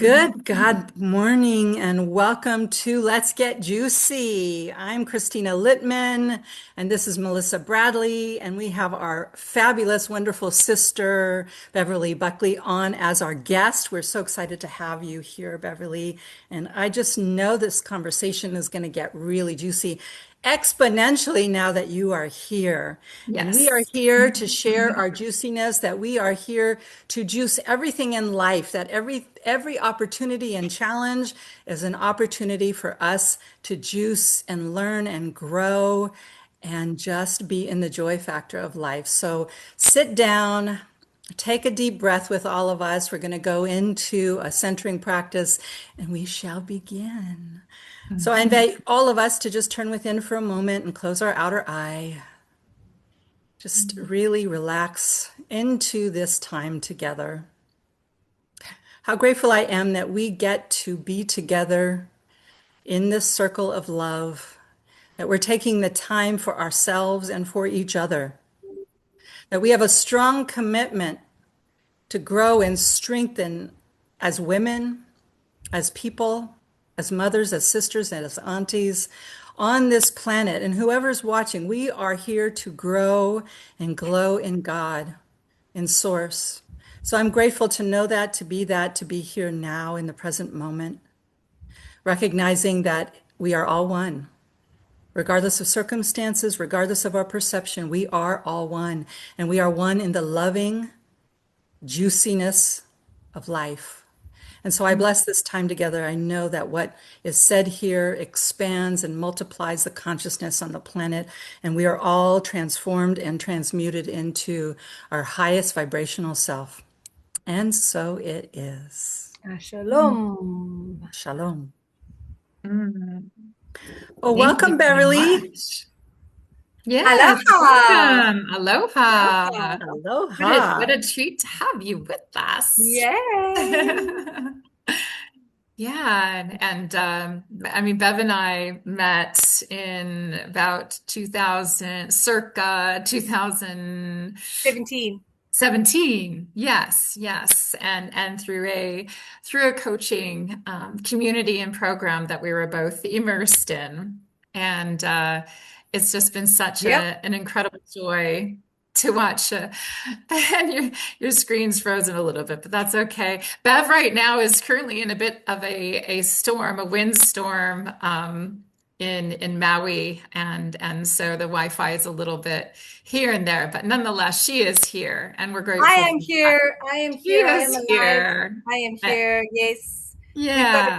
Good God morning and welcome to Let's Get Juicy. I'm Christina Litman and this is Melissa Bradley, and we have our fabulous, wonderful sister, Beverly Buckley, on as our guest. We're so excited to have you here, Beverly. And I just know this conversation is going to get really juicy exponentially now that you are here. And we are Yes. here to share our juiciness, that we are here to juice everything in life, that every opportunity and challenge is an opportunity for us to juice and learn and grow and just be in the joy factor of life. So sit down, take a deep breath with all of us. We're going to go into a centering practice and we shall begin. So I invite all of us to just turn within for a moment and close our outer eye. Just really relax into this time together. How grateful I am that we get to be together in this circle of love, that we're taking the time for ourselves and for each other, that we have a strong commitment to grow and strengthen as women, as people, as mothers, as sisters, and as aunties on this planet. And whoever's watching, we are here to grow and glow in God, in Source. So I'm grateful to know that, to be here now in the present moment, recognizing that we are all one. Regardless of circumstances, regardless of our perception, we are all one. And we are one in the loving juiciness of life. And so I bless this time together. I know that what is said here expands and multiplies the consciousness on the planet, and we are all transformed and transmuted into our highest vibrational self. And so it is. Shalom. Shalom. Mm. Well, Thank welcome, you so Beverly. much. Yes, Aloha. welcome. Aloha. Aloha. What a treat to have you with us. Yay. Yeah, and I mean, Bev and I met in about 2000, circa 2017. 17. Yes, yes, and through a coaching community and program that we were both immersed in, and it's just been such Yep. an incredible joy to watch. And your screen's frozen a little bit, but that's okay. Bev right now is currently in a bit of a storm, a windstorm in Maui, and so the Wi-Fi is a little bit here and there, but nonetheless, she is here, and we're I grateful am for that. here. I am She here. I am is alive. here. I am Uh, here. Yes. We've got Yeah,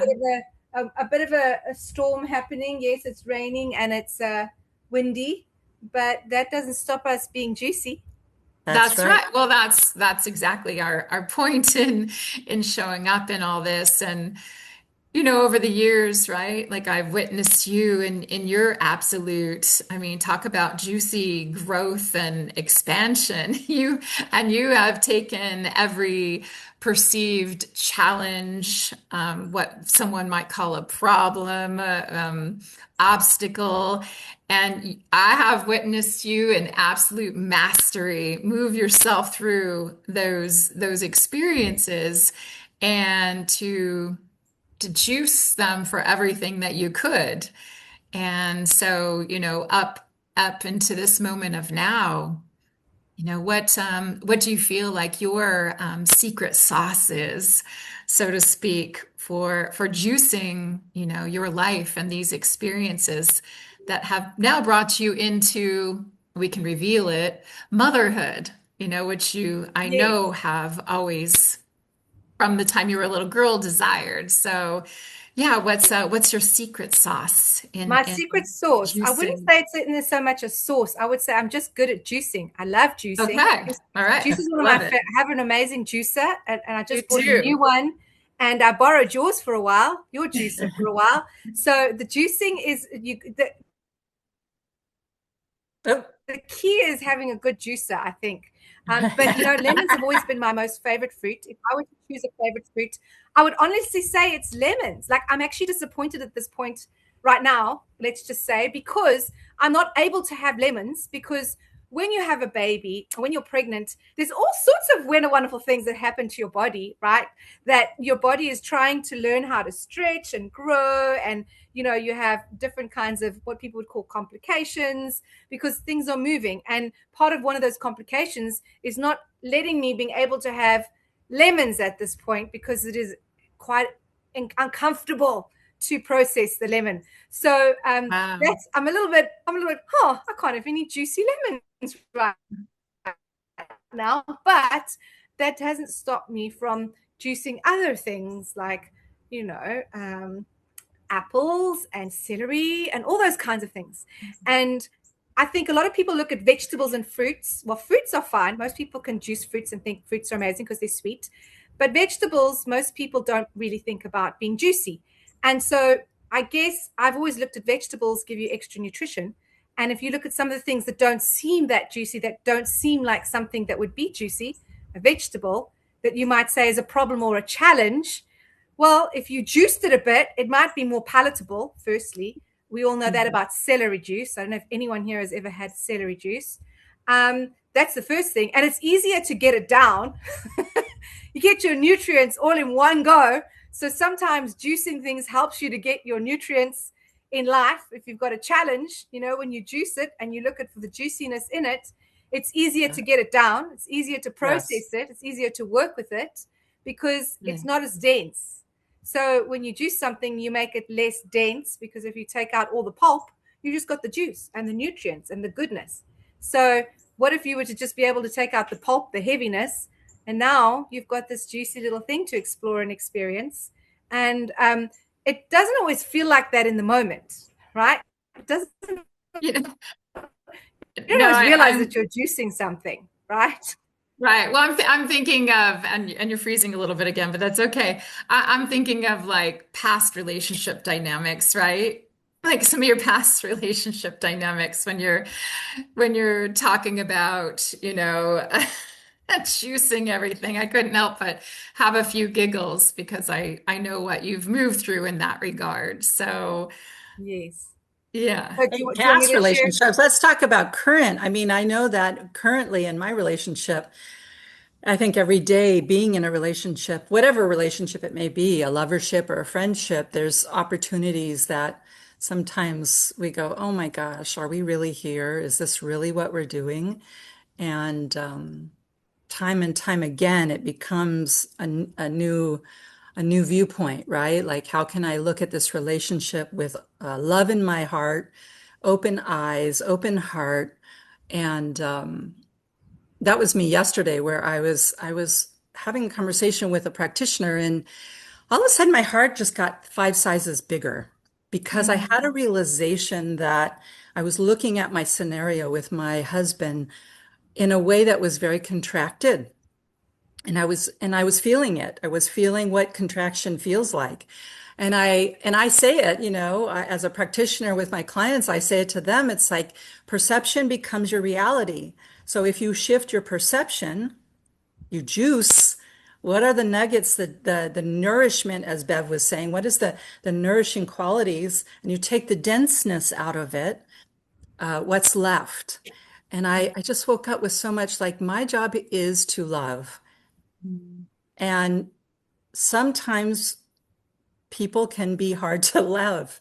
a bit of a storm happening. Yes, it's raining and it's windy, but that doesn't stop us being juicy. That's that's right. right. Well, that's exactly our point in showing up in all this. And over the years, right? Like I've witnessed you in your absolute, I mean, talk about juicy growth and expansion. You have taken every perceived challenge, what someone might call a problem, obstacle, and I have witnessed you in absolute mastery move yourself through those experiences and to juice them for everything that you could. And so, up into this moment of now, what do you feel like your secret sauce is, so to speak, for juicing, your life and these experiences that have now brought you into, we can reveal it, motherhood, which you, I Yes. know, have always from the time you were a little girl desired. So, yeah, what's your secret sauce My in secret sauce. I wouldn't juicing? say it's in so much a sauce. I would say I'm just good at juicing. I love juicing. Okay, all right, Juice is one of my love it. I have an amazing juicer, and I You just bought a do. new one. And I borrowed yours for a while, your juicer for a while. So the juicing is Oh, the key is having a good juicer, I think. But lemons have always been my most favorite fruit. If I were to choose a favorite fruit, I would honestly say it's lemons. Like I'm actually disappointed at this point right now, let's just say, because I'm not able to have lemons because when you have a baby, when you're pregnant, there's all sorts of wonderful things that happen to your body, right? That your body is trying to learn how to stretch and grow. And, you have different kinds of what people would call complications because things are moving. And part of one of those complications is not letting me being able to have lemons at this point because it is quite uncomfortable to process the lemon. So Wow. I'm a little bit, I can't have any juicy lemons right now. But that hasn't stopped me from juicing other things like, apples and celery and all those kinds of things. And I think a lot of people look at vegetables and fruits. Well, fruits are fine. Most people can juice fruits and think fruits are amazing because they're sweet. But vegetables, most people don't really think about being juicy. And so I guess I've always looked at vegetables give you extra nutrition. And if you look at some of the things that don't seem that juicy, that don't seem like something that would be juicy, a vegetable that you might say is a problem or a challenge, well, if you juiced it a bit, it might be more palatable, firstly. We all know that about celery juice. I don't know if anyone here has ever had celery juice. That's the first thing. And it's easier to get it down. You get your nutrients all in one go. So sometimes juicing things helps you to get your nutrients in life. If you've got a challenge, when you juice it and you look at for the juiciness in it, it's easier to get it down. It's easier to process it. It's easier to work with it because it's not as dense. So when you juice something, you make it less dense because if you take out all the pulp, you just got the juice and the nutrients and the goodness. So what if you were to just be able to take out the pulp, the heaviness, and now you've got this juicy little thing to explore and experience. And it doesn't always feel like that in the moment, right? It doesn't. You don't always realize that you're juicing something, right? Right. Well, I'm thinking of, and you're freezing a little bit again, but that's okay. I'm thinking of like past relationship dynamics, right? Like some of your past relationship dynamics when you're talking about, juicing everything. I couldn't help but have a few giggles because I know what you've moved through in that regard. So, yes. Yeah. Past relationships. Let's talk about current. I mean, I know that currently in my relationship, I think every day being in a relationship, whatever relationship it may be, a lovership or a friendship, there's opportunities that sometimes we go, oh my gosh, are we really here? Is this really what we're doing? And time and time again, it becomes a new viewpoint, right? Like, how can I look at this relationship with love in my heart, open eyes, open heart, and that was me yesterday, where I was having a conversation with a practitioner, and all of a sudden my heart just got 5 sizes bigger because I had a realization that I was looking at my scenario with my husband in a way that was very contracted. And I was feeling it. I was feeling what contraction feels like. And I say it, as a practitioner with my clients, I say it to them. It's like perception becomes your reality. So if you shift your perception, you juice, what are the nuggets, the nourishment, as Bev was saying, what is the nourishing qualities? And you take the denseness out of it, what's left? And I just woke up with so much, like, my job is to love. And sometimes people can be hard to love.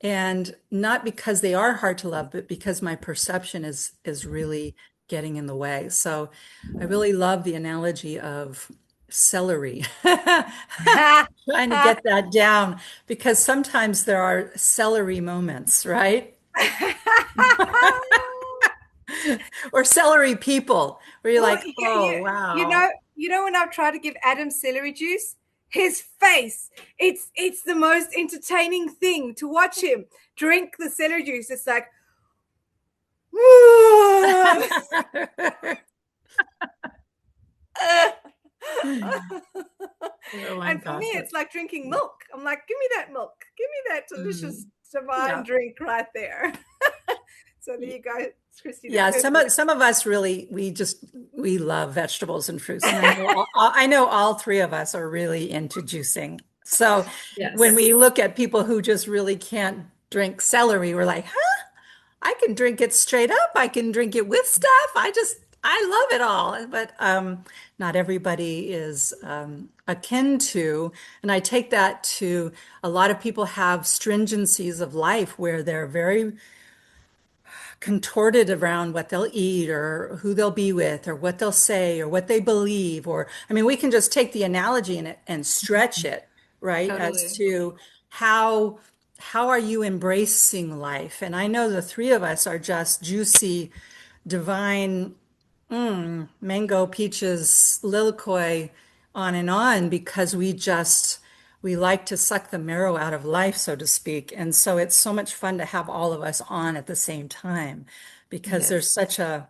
And not because they are hard to love, but because my perception is really getting in the way. So I really love the analogy of celery. Trying to get that down, because sometimes there are celery moments, right? Or celery people where you're like, oh, wow. When I've tried to give Adam celery juice, his face, it's the most entertaining thing to watch him drink the celery juice. It's like, and for me, it's like drinking milk. I'm like, give me that milk. Give me that delicious divine drink right there. So there you go, Christina. Yeah, some of us really, we love vegetables and fruits. And I know all three of us are really into juicing. So when we look at people who just really can't drink celery, we're like, huh? I can drink it straight up. I can drink it with stuff. I love it all. But not everybody is akin to, and I take that to a lot of people have stringencies of life where they're very contorted around what they'll eat or who they'll be with or what they'll say or what they believe. Or, I mean, we can just take the analogy and stretch it, right? As Totally. to how how are you embracing life? And I know the three of us are just juicy, divine mango, peaches, lilikoi, on because we like to suck the marrow out of life, so to speak. And so it's so much fun to have all of us on at the same time because Yes. there's such a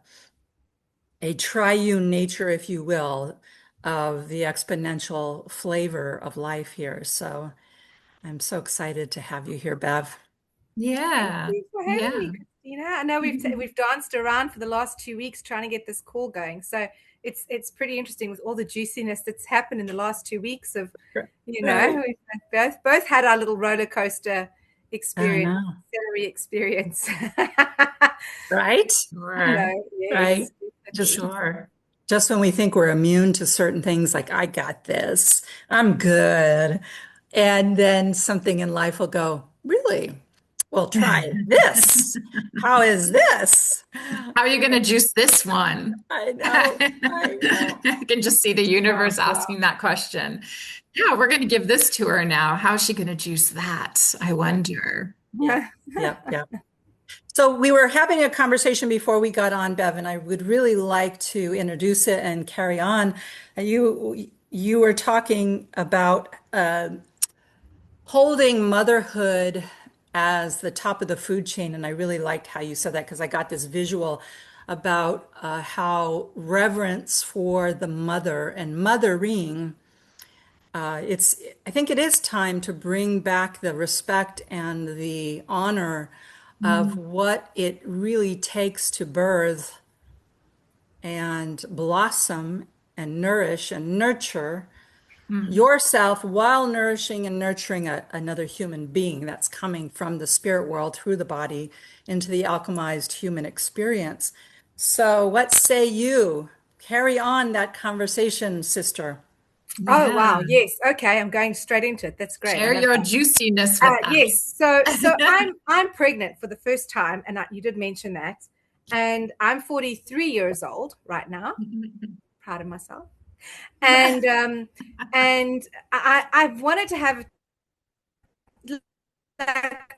triune nature, if you will, of the exponential flavor of life here. So I'm so excited to have you here, Bev. Thank Yeah. you for having me, Yeah. Christina. I know we've danced around for the last 2 weeks trying to get this call going. So it's pretty interesting with all the juiciness that's happened in the last 2 weeks of, Right. we've both had our little roller coaster I experience, know. celery experience. Right? Sure. Right. Yes, Just definitely. Sure. just when we think we're immune to certain things, like I got this, I'm good. And then something in life will go, really? Well, try this. How is this? How are you going to juice this one? I know, I know. I can just see the Oh, universe asking that question. Yeah, we're going to give this to her now. How's she going to juice that? I yeah, wonder. yeah, yeah, yeah. So we were having a conversation before we got on, Bev, and I would really like to introduce it and carry on. You were talking about holding motherhood as the top of the food chain, and I really liked how you said that because I got this visual about how reverence for the mother and mothering. I think it is time to bring back the respect and the honor of Mm, what it really takes to birth and blossom and nourish and nurture mm, yourself while nourishing and nurturing another human being that's coming from the spirit world through the body into the alchemized human experience. So, what say you? Carry on that conversation, sister. Oh yeah. wow, yes. Okay, I'm going straight into it. That's great. I Share love your that. juiciness with Yes. us. So I'm pregnant for the first time, and you did mention that. And I'm 43 years old right now. Proud of myself. And I've wanted to have like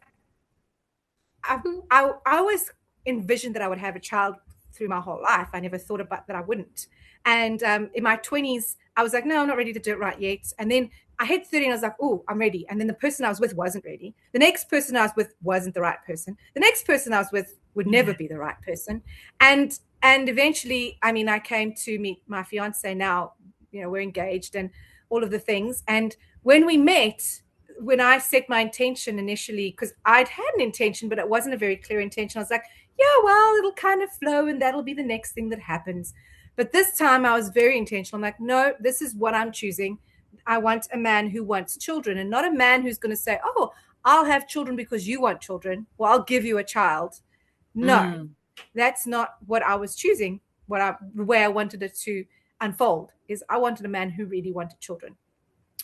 I always envisioned that I would have a child through my whole life. I never thought about that I wouldn't. And in my 20s, I was like, no, I'm not ready to do it right yet. And then I hit 30 and I was like, oh, I'm ready. And then the person I was with wasn't ready. The next person I was with wasn't the right person. The next person I was with would never Yeah. be the right person. And eventually, I mean, I came to meet my fiance now, we're engaged and all of the things. And when we met, when I set my intention initially, because I'd had an intention, but it wasn't a very clear intention. I was like, yeah, well, it'll kind of flow and that'll be the next thing that happens. But this time I was very intentional. I'm like, no, this is what I'm choosing. I want a man who wants children and not a man who's going to say, oh, I'll have children because you want children. Well, I'll give you a child. No, Mm, that's not what I was choosing. The way I wanted it to unfold is I wanted a man who really wanted children.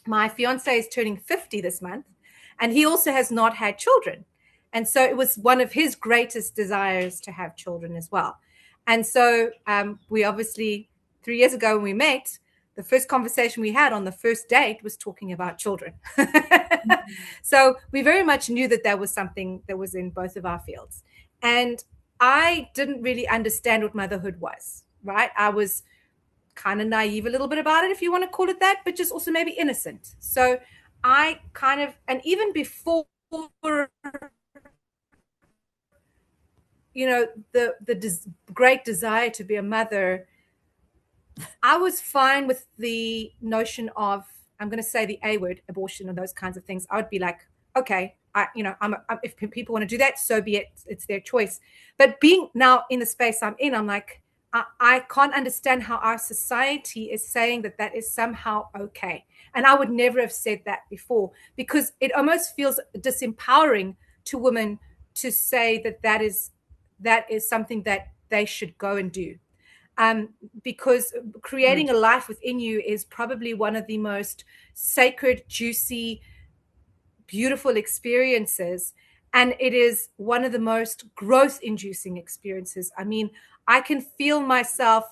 My fiance is turning 50 this month, and he also has not had children. And so it was one of his greatest desires to have children as well. And so we obviously, 3 years ago when we met, the first conversation we had on the first date was talking about children. So we very much knew that that was something that was in both of our fields. And I didn't really understand what motherhood was, right? I was kind of naive a little bit about it, if you want to call it that, but just also maybe innocent. So I kind of, and even before, the great desire to be a mother, I was fine with the notion of, I'm going to say the A word, abortion and those kinds of things. I would be like, okay, if people want to do that, so be it. It's their choice. But being now in the space I'm in, I'm like, I can't understand how our society is saying that that is somehow okay. And I would never have said that before because it almost feels disempowering to women to say that that is that is something that they should go and do. Because creating a life within you is probably one of the most sacred, juicy, beautiful experiences. And it is one of the most growth inducing experiences. I mean, I can feel myself.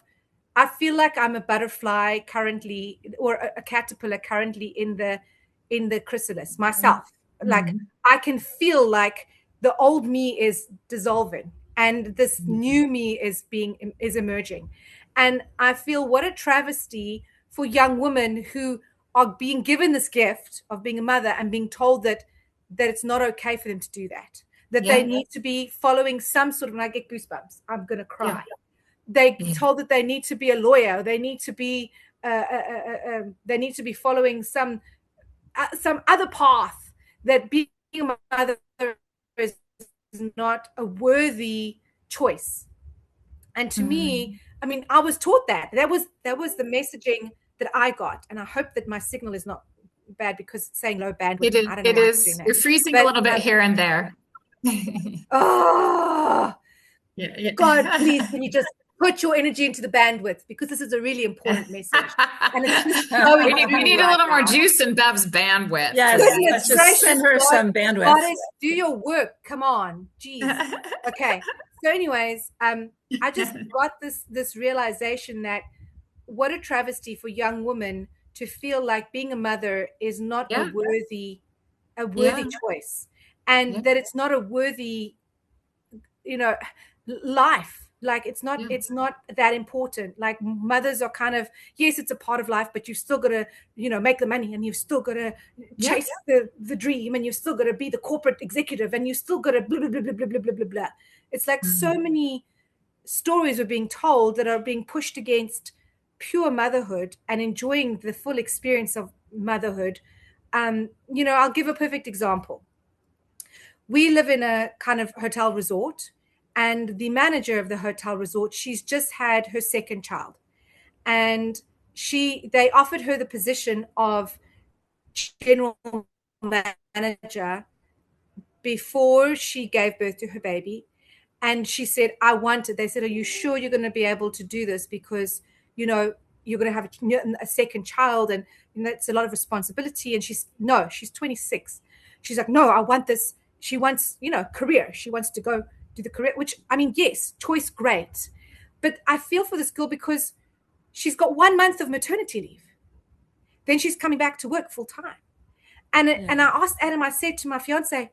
I feel like I'm a butterfly currently, or a caterpillar currently in the chrysalis myself. Like I can feel like the old me is dissolving and this new me is emerging. And I feel what a travesty for young women who are being given this gift of being a mother and being told that it's not okay for them to do that. That they need to be following some sort of, and I get goosebumps, I'm going to cry. They told that they need to be a lawyer. They need to be following some other path. That being a mother is not a worthy choice. And to me, I mean, I was taught that. That was the messaging that I got. And I hope that my signal is not bad because it's saying low bandwidth. I don't know why it's doing that. You're freezing a little bit here and there. Oh, God, please, can you just put your energy into the bandwidth, because this is a really important message. And it's just we need a little more juice in Bev's bandwidth. Yes, just send her some bandwidth. Goddess, do your work. Come on. Jeez. Okay. So anyways, I just got this realization that what a travesty for young women to feel like being a mother is not a worthy choice, and that it's not a worthy, life. Like it's not that important. Like mothers are kind of, yes, it's a part of life, but you've still got to, make the money, and you've still got to chase the dream, and you've still got to be the corporate executive, and you still got to blah, blah, blah, blah, blah, blah, blah, blah. It's like so many stories are being told that are being pushed against pure motherhood and enjoying the full experience of motherhood. I'll give a perfect example. We live in a kind of hotel resort, and the manager of the hotel resort, she's just had her second child, and they offered her the position of general manager before she gave birth to her baby. And she said, I want it. They said, are you sure you're going to be able to do this? Because, you're going to have a second child, and that's a lot of responsibility. And she's 26. She's like, no, I want this. She wants, career. She wants to go do the career, which, I mean, yes, choice, great. But I feel for this girl because she's got 1 month of maternity leave. Then she's coming back to work full time. And I asked Adam, I said to my fiance,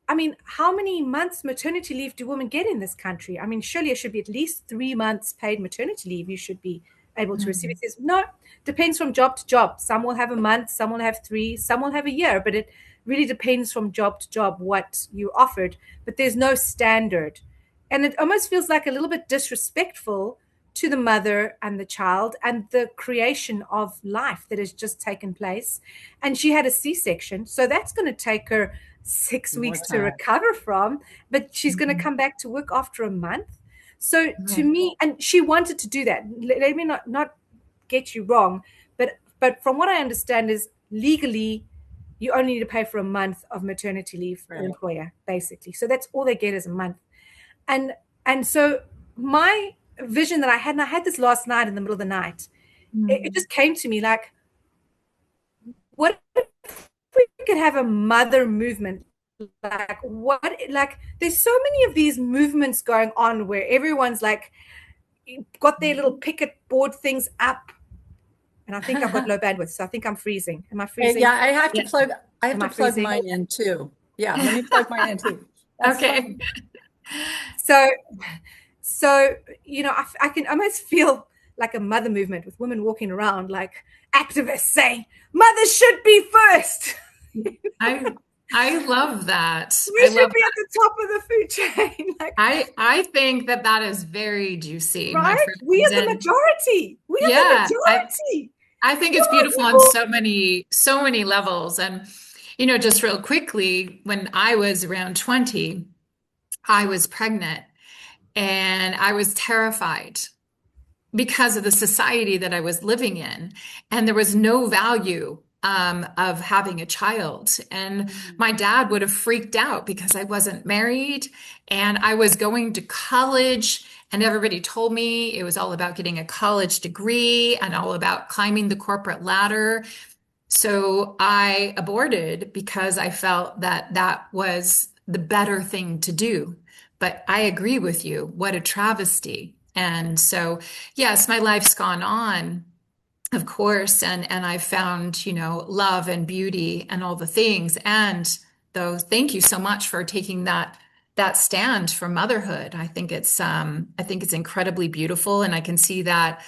I mean, how many months maternity leave do women get in this country? I mean, surely it should be at least 3 months paid maternity leave you should be able to receive. It says, no, depends from job to job. Some will have a month, some will have 3, some will have a year, but it really depends from job to job what you offered. But there's no standard. And it almost feels like a little bit disrespectful to the mother and the child and the creation of life that has just taken place. And she had a C-section, so that's going to take her 6 weeks to recover from, but she's going to come back to work after a month. So to me, and she wanted to do that. Let me not get you wrong, but from what I understand is legally you only need to pay for a month of maternity leave for an employer, basically. So that's all they get is a month. And so my vision that I had, and I had this last night in the middle of the night, it just came to me like, what if we could have a mother movement? Like there's so many of these movements going on where everyone's like got their little picket board things up, and I think I've got low bandwidth, so I think I'm freezing. Am I freezing? Yeah, I have to plug mine in too. Yeah, let me plug mine in too. That's okay. So I can almost feel like a mother movement with women walking around like activists saying mothers should be first. I love that. We should be at the top of the food chain. Like, I think that is very juicy. Right? We are the majority. We are the majority. I think it's beautiful on so many levels. And, just real quickly, when I was around 20, I was pregnant and I was terrified because of the society that I was living in. And there was no value of having a child. And my dad would have freaked out because I wasn't married and I was going to college. And everybody told me it was all about getting a college degree and all about climbing the corporate ladder. So I aborted because I felt that that was the better thing to do. But I agree with you. What a travesty. And so, yes, my life's gone on, of course, and I've found, love and beauty and all the things. And those, thank you so much for taking that stand for motherhood. I think it's incredibly beautiful, and I can see that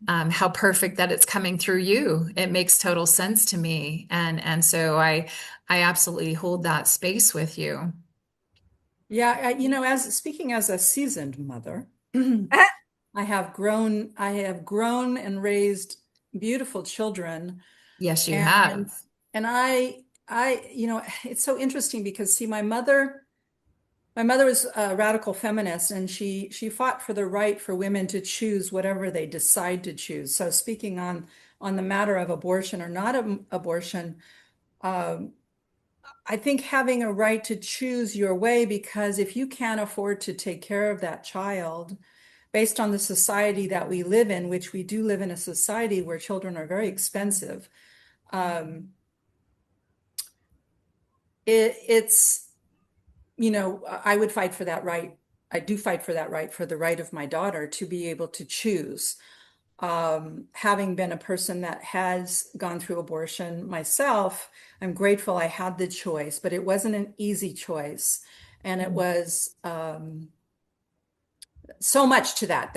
how perfect that it's coming through you. It makes total sense to me, and so I absolutely hold that space with you. Yeah, as speaking as a seasoned mother, I have grown and raised beautiful children, Yes, you and have. and it's so interesting because see, my mother was a radical feminist, and she fought for the right for women to choose whatever they decide to choose. So speaking on the matter of abortion or not abortion, um, I think having a right to choose your way, because if you can't afford to take care of that child, based on the society that we live in, which we do live in a society where children are very expensive, um, it's, I would fight for that right. I do fight for that right, for the right of my daughter to be able to choose. Having been a person that has gone through abortion myself, I'm grateful I had the choice, but it wasn't an easy choice. And it was so much to that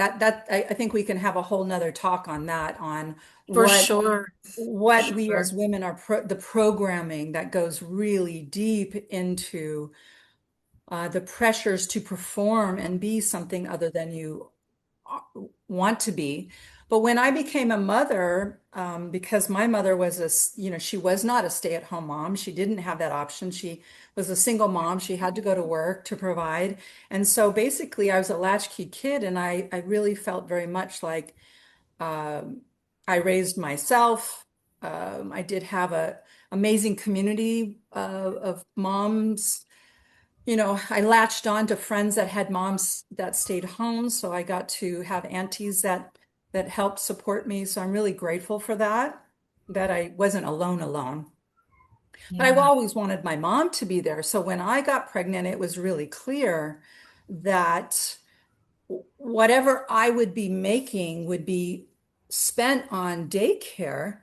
I think we can have a whole nother talk on that, on For what sure. what we as Sure. women are the programming that goes really deep into the pressures to perform and be something other than you want to be. But when I became a mother, because my mother was she was not a stay-at-home mom. She didn't have that option. She was a single mom. She had to go to work to provide. And so basically I was a latchkey kid, and I really felt very much like um, I raised myself. I did have a amazing community of moms. I latched on to friends that had moms that stayed home, so I got to have aunties that helped support me. So I'm really grateful for that I wasn't alone. But I've Yeah. always wanted my mom to be there. So when I got pregnant, it was really clear that whatever I would be making would be spent on daycare.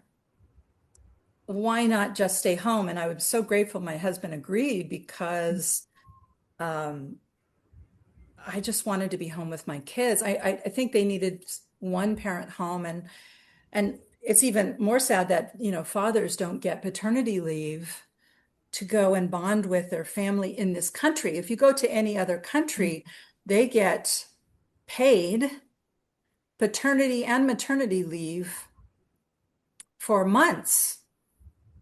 Why not just stay home? And I was so grateful my husband agreed, because um, I just wanted to be home with my kids. I think they needed one parent home, and it's even more sad that, fathers don't get paternity leave to go and bond with their family in this country. If you go to any other country, they get paid paternity and maternity leave for months,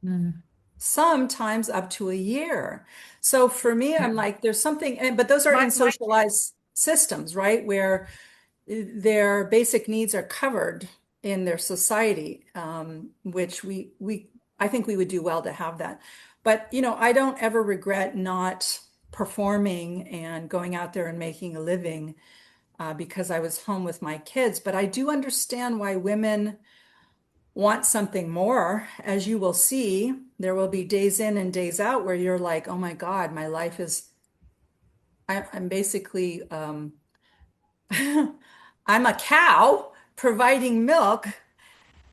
Mm. sometimes up to a year. So for me, I'm like, there's something, but those are My in socialized systems, right? Where their basic needs are covered in their society, which I think we would do well to have that. But I don't ever regret not performing and going out there and making a living, because I was home with my kids. But I do understand why women want something more. As you will see, there will be days in and days out where you're like, oh my God, my life is, I'm basically I'm a cow providing milk,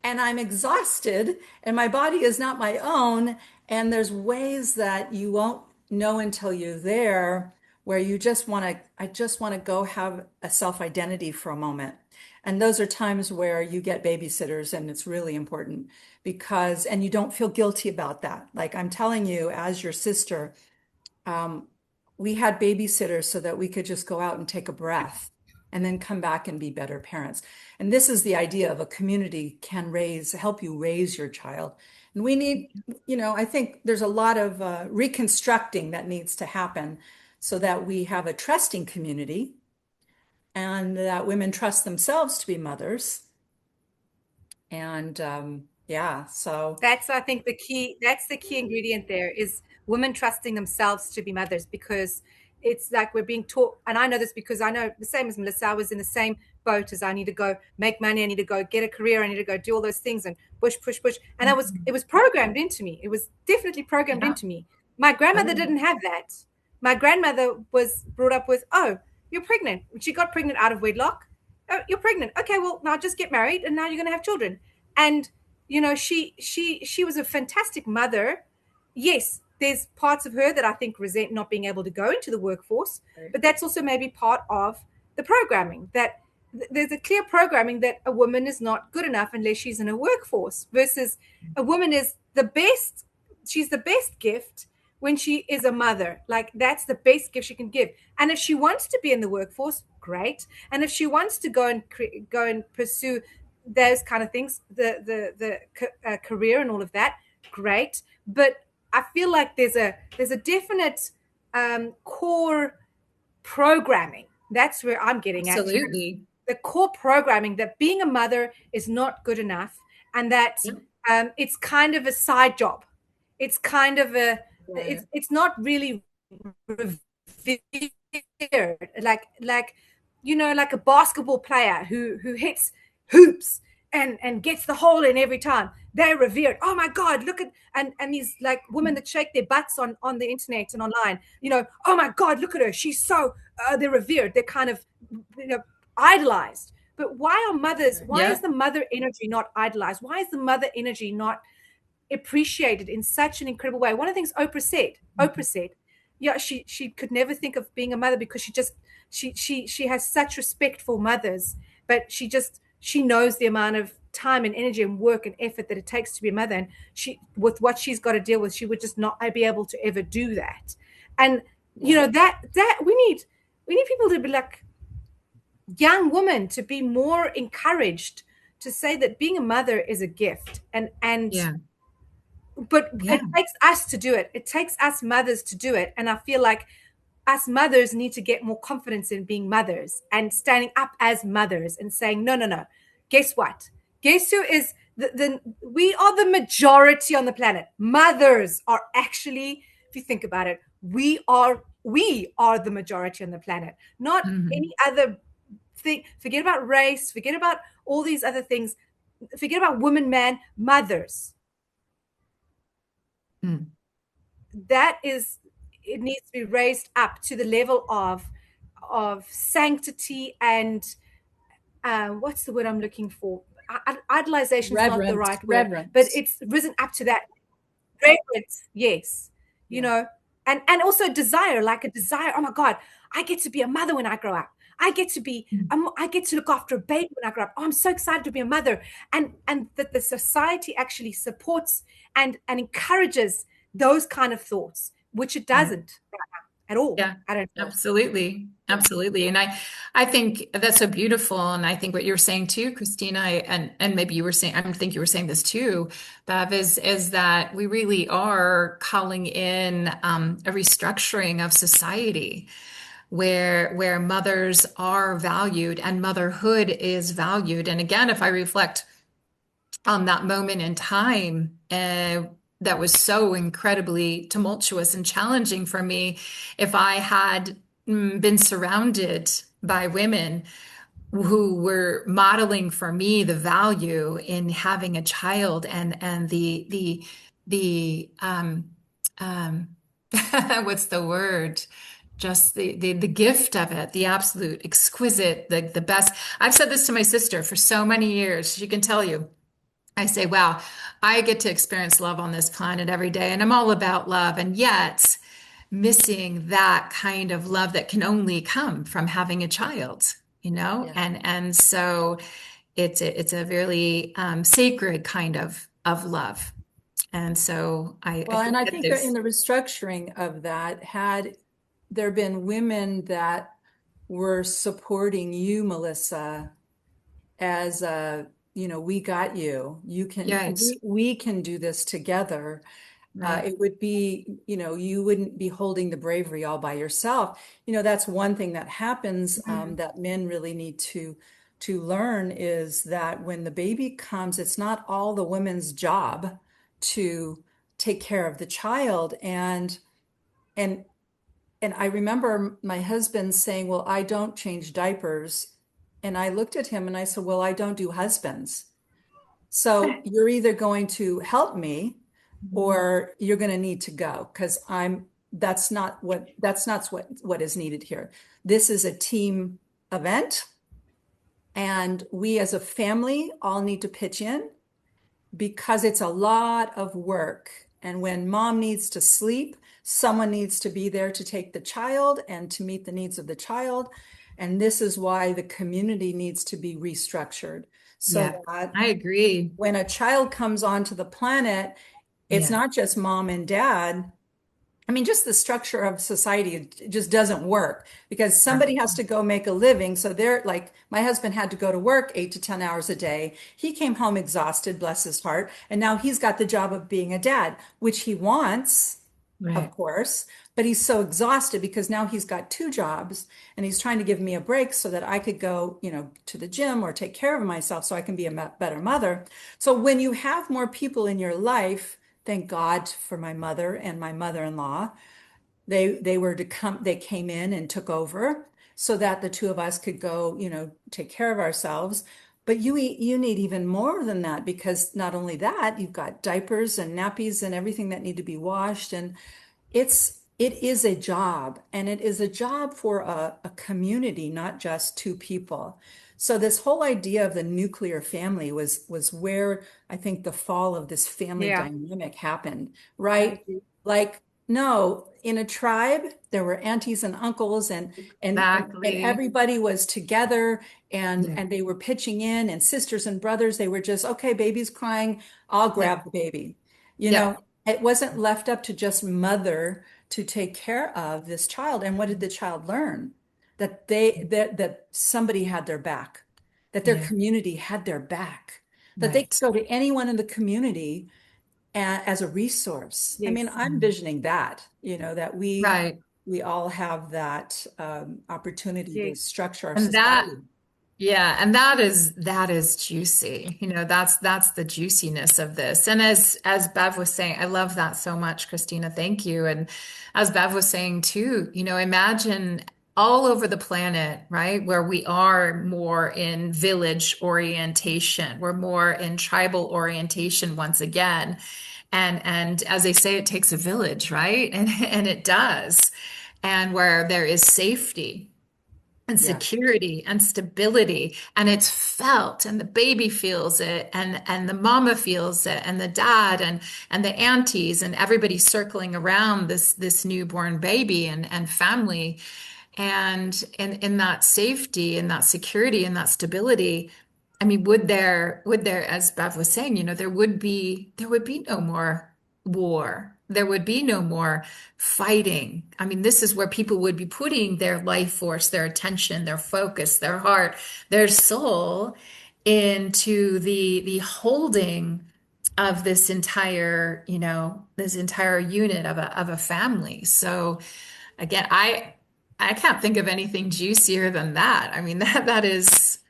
and I'm exhausted, and my body is not my own. And there's ways that you won't know until you're there, where I just want to go have a self-identity for a moment. And those are times where you get babysitters, and it's really important, and you don't feel guilty about that. Like I'm telling you, as your sister, um, we had babysitters so that we could just go out and take a breath and then come back and be better parents. And this is the idea of a community can help you raise your child. And we need, I think there's a lot of reconstructing that needs to happen, so that we have a trusting community, and that women trust themselves to be mothers. And Yeah. So That's, I think, the key. That's the key ingredient there is women trusting themselves to be mothers, because it's like we're being taught. And I know this because I know the same as Melissa. I was in the same boat as I need to go make money. I need to go get a career. I need to go do all those things and push, push, push. And it was programmed into me. It was definitely programmed Yeah. into me. My grandmother oh, didn't have that. My grandmother was brought up with, oh, you're pregnant. She got pregnant out of wedlock. Oh, you're pregnant. Okay, well, now just get married and now you're going to have children. And she was a fantastic mother. Yes, there's parts of her that I think resent not being able to go into the workforce, right. but that's also maybe part of the programming, that there's a clear programming that a woman is not good enough unless she's in a workforce, versus a woman is the best. She's the best gift when she is a mother. Like, that's the best gift she can give. And if she wants to be in the workforce, great. And if she wants to go and pursue those kind of things, the career and all of that, great. But I feel like there's a definite core programming. That's where I'm getting at here. Absolutely. The core programming that being a mother is not good enough, and that it's kind of a side job. It's kind of Right. it's not really revered, like like a basketball player who hits hoops and gets the hole in every time. They're revered. Oh my God, look at and these like women that shake their butts on the internet and online. Oh my God, look at her. She's so they're revered. They're kind of idolized. But why are mothers? Why Yeah. is the mother energy not idolized? Why is the mother energy not appreciated in such an incredible way? One of the things Oprah said, yeah, she could never think of being a mother because she has such respect for mothers, but she knows the amount of time and energy and work and effort that it takes to be a mother, and she, with what she's got to deal with, she would just not be able to ever do that. And Yeah. that we need people to be like young women to be more encouraged to say that being a mother is a gift, and Yeah. but Yeah. it takes us to do it. It takes us mothers to do it. And I feel like us mothers need to get more confidence in being mothers and standing up as mothers and saying, no, no, no. Guess what? Guess who is we are the majority on the planet. Mothers are actually, if you think about it, we are the majority on the planet, not Mhm. any other thing. Forget about race, forget about all these other things, forget about woman, man, mothers. Mm. That is, it needs to be raised up to the level of sanctity and what's the word I'm looking for? Idolization is not the Reverence, right word, but reverence. it's risen up to that. Reverence, yes. you Yeah. know and also desire, like a desire. Oh my God, I get to be a mother when I grow up. Mm. I get to look after a baby when I grow up. Oh, I'm so excited to be a mother. And that the society actually supports and encourages those kind of thoughts, which it Right. doesn't right now at all. Yeah, I don't feel. absolutely. Absolutely. And I think that's so beautiful. And I think what you're saying too, Christina, and maybe you were saying, I think you were saying this too, Bev, is that we really are calling in a restructuring of society where mothers are valued and motherhood is valued. And again, if I reflect on that moment in time, that was so incredibly tumultuous and challenging for me. If I had been surrounded by women who were modeling for me the value in having a child and the um what's the word? Just the gift of it, the absolute exquisite, the best. I've said this to my sister for so many years. She can tell you. I say, wow, I get to experience love on this planet every day, and I'm all about love. And yet, missing that kind of love that can only come from having a child, Yeah. and so it's a really sacred kind of love. And so I Well, think and I that think that in there's the restructuring of that, had there been women that were supporting you, Melissa, as we got you. You can, yes, we can do this together. right. It would be, you wouldn't be holding the bravery all by yourself. That's one thing that happens, Mm-hmm. that men really need to, learn. And I think that in the restructuring of that, had there been women that were supporting you, Melissa, as you know, we got you. You can, we can do this together. It would be, you wouldn't be holding the bravery all by yourself. That's one thing that happens, that men really need to to learn is that when the baby comes, it's not all the woman's job to take care of the child. And and I remember my husband saying, "Well, I don't change diapers." And I looked at him and I said, "Well, I don't do husbands. So you're either going to help me or you're going to need to go because that's not what is needed here. This is a team event, and we as a family all need to pitch in because it's a lot of work. And when mom needs to sleep, someone needs to be there to take the child and to meet the needs of the child. And this is why the community needs to be restructured so Yeah, that I agree. when a child comes onto the planet, it's Yeah, not just mom and dad. I mean, just the structure of society it just doesn't work because somebody has to go make a living. So they're like, my husband had to go to work 8 to 10 hours a day. He came home exhausted, bless his heart. And now he's got the job of being a dad, which he wants, of right. course, but he's so exhausted because now he's got two jobs and he's trying to give me a break so that I could go, to the gym or take care of myself so I can be a better mother. So when you have more people in your life, thank God for my mother and my mother-in-law. They came in and took over so that the two of us could go, take care of ourselves. But you need even more than that because not only that, you've got diapers and nappies and everything that need to be washed. And it is a job, and it is a job for a community, not just two people. So this whole idea of the nuclear family was where I think the fall of this family Yeah, dynamic happened, I right? agree. Like, no, in a tribe, there were aunties and uncles and Exactly. everybody was together and Yeah, and they were pitching in and sisters and brothers, they were just, okay, baby's crying, I'll yeah, grab the baby. You yeah, know, it wasn't left up to just mother to take care of this child. And what did the child learn? That somebody had their back, that their yeah, community had their back, that they could right, go to anyone in the community as a resource. I mean, Yes, I'm envisioning that, that we right. we all have that opportunity to yes. structure our And that, society. yeah, and that is juicy. That's the juiciness of this. And as Bev was saying, I love that so much, Christina. Thank you. And as Bev was saying too, imagine all over the planet, right, where we are more in village orientation, we're more in tribal orientation once again. And as they say, it takes a village, right? And it does. And where there is safety and Yeah. security and stability, and it's felt, and the baby feels it, and the mama feels it, and the dad and the aunties and everybody circling around this newborn baby and family, and in that safety and that security and that stability. I mean, would there, as Bev was saying, there would be no more war. There would be no more fighting. I mean, this is where people would be putting their life force, their attention, their focus, their heart, their soul into the holding of this entire unit of a family. So again, I can't think of anything juicier than that. I mean, that is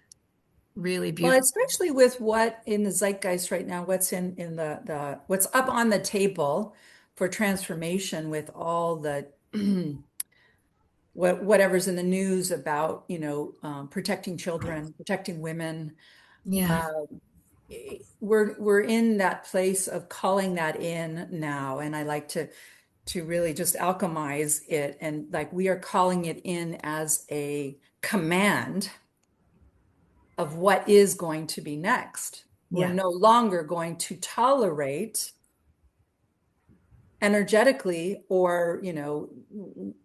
really Well, beautiful. especially with what in the zeitgeist right now, what's in the what's up on the table for transformation with all the whatever's in the news about, protecting children, protecting women. Yeah. Uh, we're in that place of calling that in now, and I like to really just alchemize it, and like we are calling it in as a command of what is going to be next. We're Yeah. no longer going to tolerate energetically, or,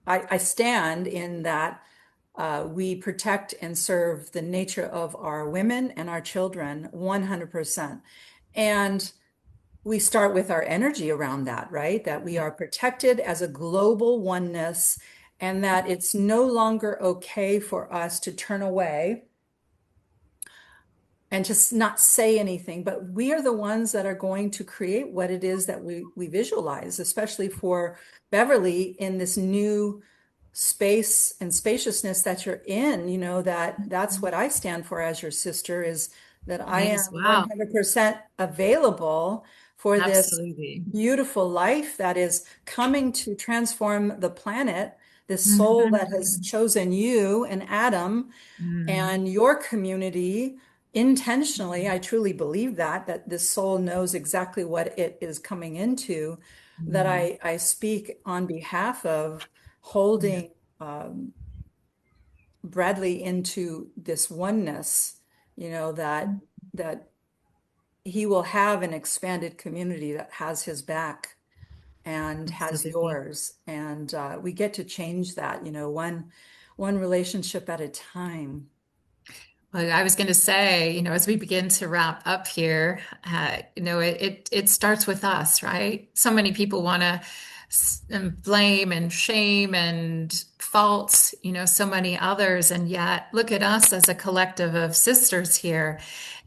I stand in that we protect and serve the nature of our women and our children 100%. And we start with our energy around that, right? That we Yeah. are protected as a global oneness, and that it's no longer okay for us to turn away and just not say anything, but we are the ones that are going to create what it is that we visualize, especially for Beverly in this new space and spaciousness that you're in, that's what I stand for as your sister, is that I Me am as well. 100% available for this Absolutely. beautiful life that is coming to transform the planet, this soul that has Mhm. chosen you and Adam Mm. and your community intentionally. I truly believe that this soul knows exactly what it is coming into, that Mm. I speak on behalf of Yeah. holding Bradley into this oneness, that he will have an expanded community that has his back and has Absolutely. yours. And we get to change that, one relationship at a time. Well, I was going to say, as we begin to wrap up here, it starts with us, right? So many people want to blame and shame and fault, so many others, and yet look at us as a collective of sisters here,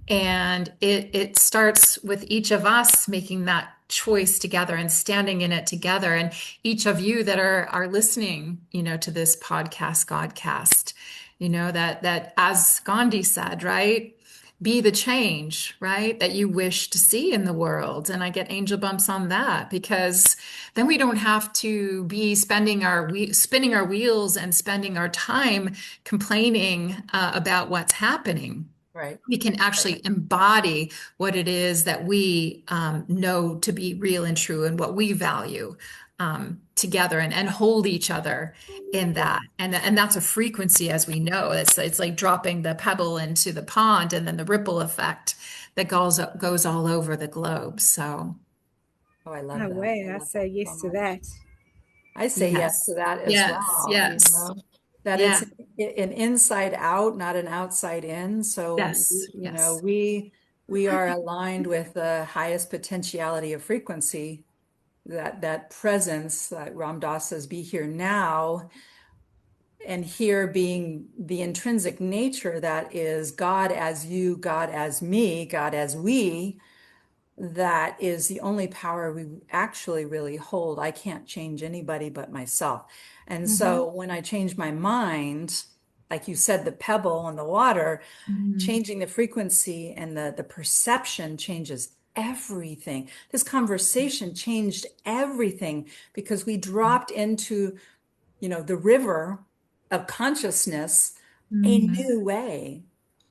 and it starts with each of us making that choice together and standing in it together, and each of you that are listening, to this podcast, Godcast. That as Gandhi said, right? Be the change, right? That you wish to see in the world. And I get angel bumps on that, because then we don't have to be spinning our wheels and spending our time complaining about what's happening. Right. We can Right. actually embody what it is that we know to be real and true, and what we value together, and hold each other in that. And that's a frequency, as we know. It's like dropping the pebble into the pond, and then the ripple effect that goes all over the globe. So Oh, I love No that. I way. I love that say so yes to much. that. I say yes to yes, that as yes, well, yes, that it's yeah, an inside out, not an outside in. So, yes, yes. we are aligned with the highest potentiality of frequency, that presence that Ram Dass says, be here now, and here being the intrinsic nature that is God as you, God as me, God as we. That is the only power we actually really hold. I can't change anybody but myself. And Hmm. so when I change my mind, like you said, the pebble in the water, Mhm. changing the frequency and the perception changes everything. This conversation changed everything because we dropped into, the river of consciousness a Mhm. new way.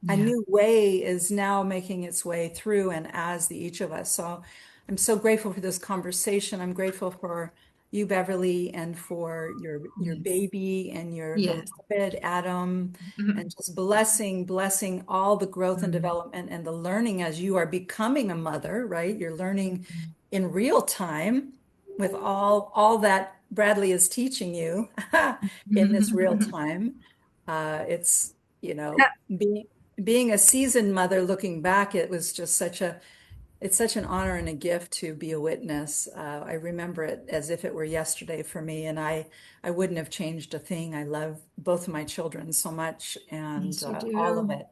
A Yeah. new way is now making its way through and as the each of us. So I'm so grateful for this conversation. I'm grateful for you, Beverly, and for your Yes. baby and your Yes. beloved Adam, Mhm. and just blessing all the growth and Mhm. development and the learning as you are becoming a mother, right? You're learning Mhm. in real time with all that Bradley is teaching you in this real time. It's, being a seasoned mother, looking back, it was just it's such an honor and a gift to be a witness. I remember it as if it were yesterday for me, and I wouldn't have changed a thing. I love both of my children so much, and Yes, you all do. of Yeah. it,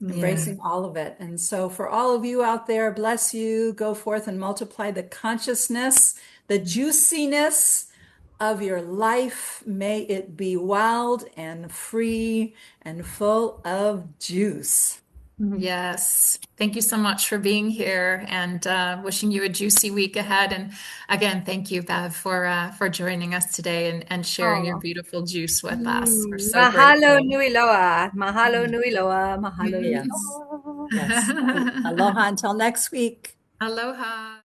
Yeah. embracing all of it. And so for all of you out there, bless you. Go forth and multiply the consciousness, the juiciness of your life. May it be wild and free and full of juice. Yes. Thank you so much for being here, and wishing you a juicy week ahead. And again, thank you, Bev, for joining us today, and sharing your Oh, beautiful juice with us. We're so mahalo grateful. nui loa. Mahalo nui loa. Mahalo nui Yes. loa. Yes. Aloha until next week. Aloha.